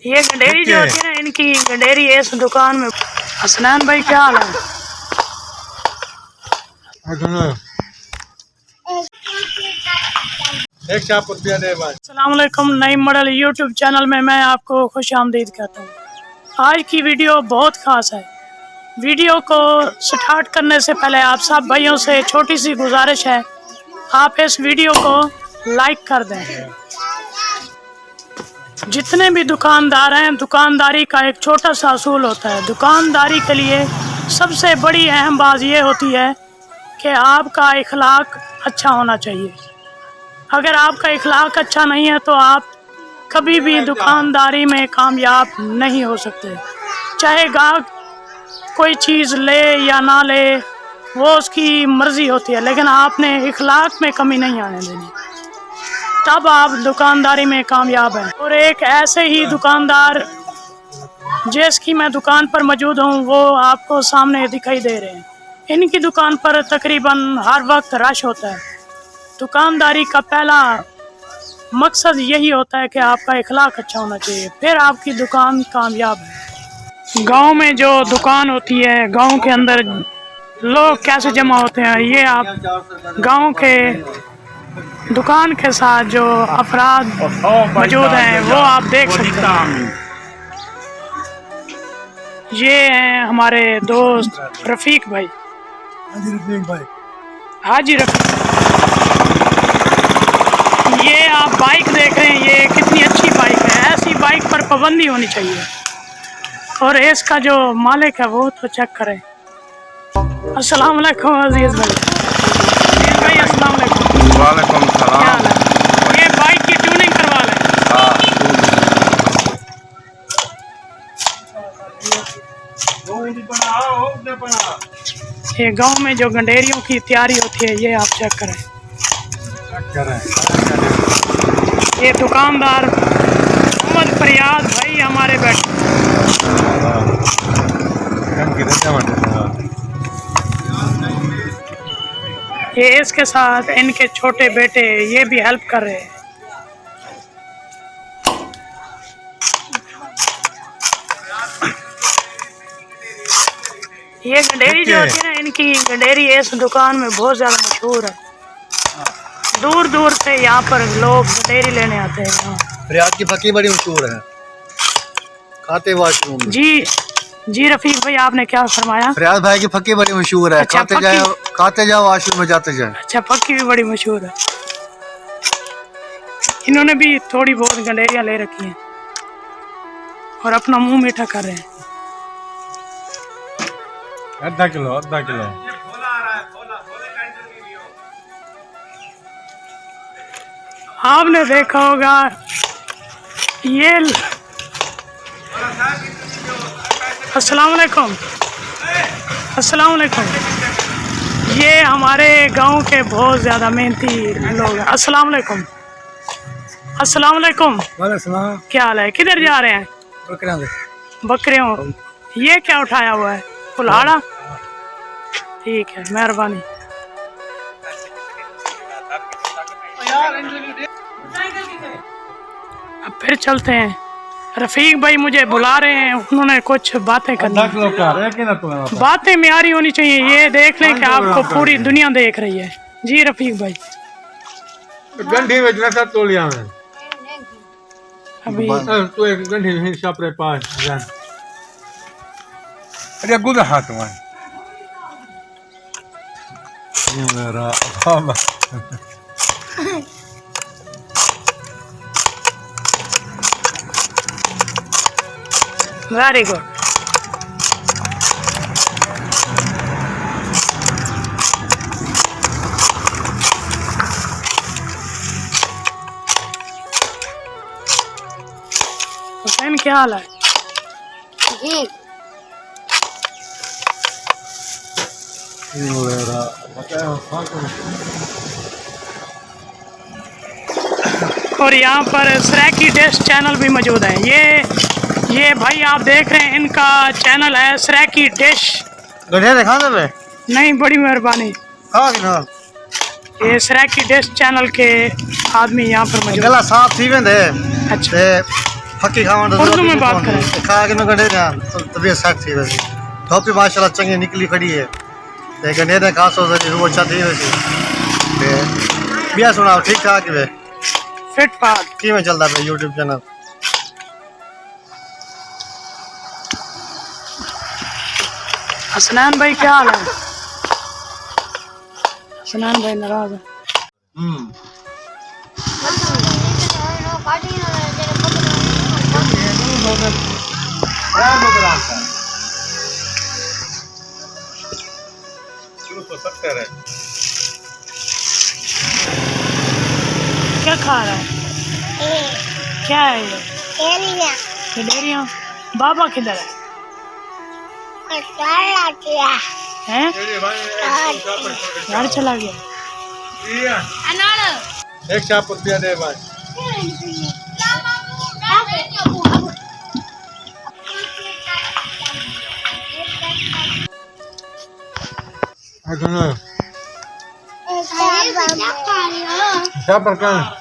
ये गंडेरी जो होती है ना, इनकी गंडेरी है इस दुकान में। हसनैन भाई क्या हाल है? अस्सलाम वालेकुम। नई मॉडल यूट्यूब चैनल में मैं आपको खुश आमदीद कहता हूँ। आज की वीडियो बहुत ख़ास है। वीडियो को स्टार्ट करने से पहले आप सब भाइयों से छोटी सी गुजारिश है, आप इस वीडियो को लाइक कर दें। जितने भी दुकानदार हैं, दुकानदारी का एक छोटा सा असूल होता है। दुकानदारी के लिए सबसे बड़ी अहम बात यह होती है कि आपका इखलाक अच्छा होना चाहिए। अगर आपका इखलाक अच्छा नहीं है तो आप कभी भी दुकानदारी में कामयाब नहीं हो सकते। चाहे गाहक कोई चीज़ ले या ना ले, वो उसकी मर्ज़ी होती है, लेकिन आपने इखलाक में कमी नहीं आने देनी, तब आप दुकानदारी में कामयाब हैं। और एक ऐसे ही दुकानदार जिसकी मैं दुकान पर मौजूद हूँ, वो आपको सामने दिखाई दे रहे हैं। इनकी दुकान पर तकरीबन हर वक्त रश होता है। दुकानदारी का पहला मकसद यही होता है कि आपका इखलाक अच्छा होना चाहिए, फिर आपकी दुकान कामयाब है। गांव में जो दुकान होती है, गांव के अंदर लोग कैसे जमा होते हैं, ये आप गांव के दुकान के साथ जो अफराद मौजूद हैं वो आप देख सकते हैं। ये हैं हमारे दोस्त रफीक भाई। हाजी रफीक। ये आप बाइक देख रहे हैं, ये कितनी अच्छी बाइक है। ऐसी बाइक पर पाबंदी होनी चाहिए। और इसका जो मालिक है वो तो चेक करें। अस्सलाम वालेकुम अजीज भाई। भाई अस्सलाम वालेकुम। वालेकुम सलाम। क्या हाल है? ये बाइक की ट्यूनिंग करवा लें। ये गांव में जो गंडेरियों की तैयारी होती है, ये आप चेक करें। ये दुकानदार मोहम्मद फरियाद भाई हमारे बैठे। ये इसके साथ इनके छोटे बेटे ये भी हेल्प कर रहे हैं। ये गंडेरी जो होती है ना, इनकी गंडेरी इस दुकान में बहुत ज़्यादा मशहूर है। दूर दूर से यहाँ पर लोग गंडेरी लेने आते हैं। फरियाद की फकी बड़ी मशहूर है, खाते वाशरूम। जी रफीक भाई, आपने क्या फरमाया? फरियाद भाई की फकी बड़ी मशहूर है। अच्छा, खाते जाओ वाशरूम में जाते जाए। अच्छा, फकी भी बड़ी मशहूर है। इन्होंने भी थोड़ी बहुत गंडेरियाँ ले रखी हैं और अपना मुंह मीठा कर रहे हैं। आधा किलो। आपने देखा होगा ये अस्सलाम वालेकुम। ये हमारे गांव के बहुत ज़्यादा मेहनती लोग हैं। अस्सलाम वालेकुम। क्या हाल है? किधर जा रहे हैं? बकरियों। ये क्या उठाया हुआ है? कुल्हाड़ा। ठीक है, मेहरबानी। अब फिर चलते हैं। रफीक भाई मुझे बुला रहे हैं, उन्होंने कुछ बातें करनी। बातें म्यारी होनी चाहिए। ये देख लें कि आपको पूरी दुनिया देख रही है। जी रफीक भाई। गंढी में जैसा तोलिया में अभी तो एक गंढी में शापरे पास जान। अरे गुदा हाथ में ये मेरा बाबा। Very good. हुसैन क्या हाल है? और यहाँ पर सराकी डिश चैनल भी मौजूद है। ये भाई आप देख रहे हैं, इनका चैनल है सराकी डिश। नहीं, बड़ी मेहरबानी। ये सराकी डिश चैनल के आदमी यहाँ पर मौजूद। साफ थी वेंदे। अच्छा। फकी खावन उर्दू में बात करें। खा के न गंढे ना तो तबीयत सेट थी वैसे टोपी माशाल्लाह चंगी निकली खड़ी है ते गंढे ने खासो जरी रूह अच्छा थी वैसे ते बिया सुनाओ ठीक ठाक वे फिट फाट। की में चलदा पे YouTube चैनल हसनैन भाई क्या हाल है? हसनैन भाई नाराज है। क्या खा रहा है? क्या है ये? खिलेरिया। बाबा किधर है? हैं? घर चला गया। एक चाप रुपया दे भाई चाप पर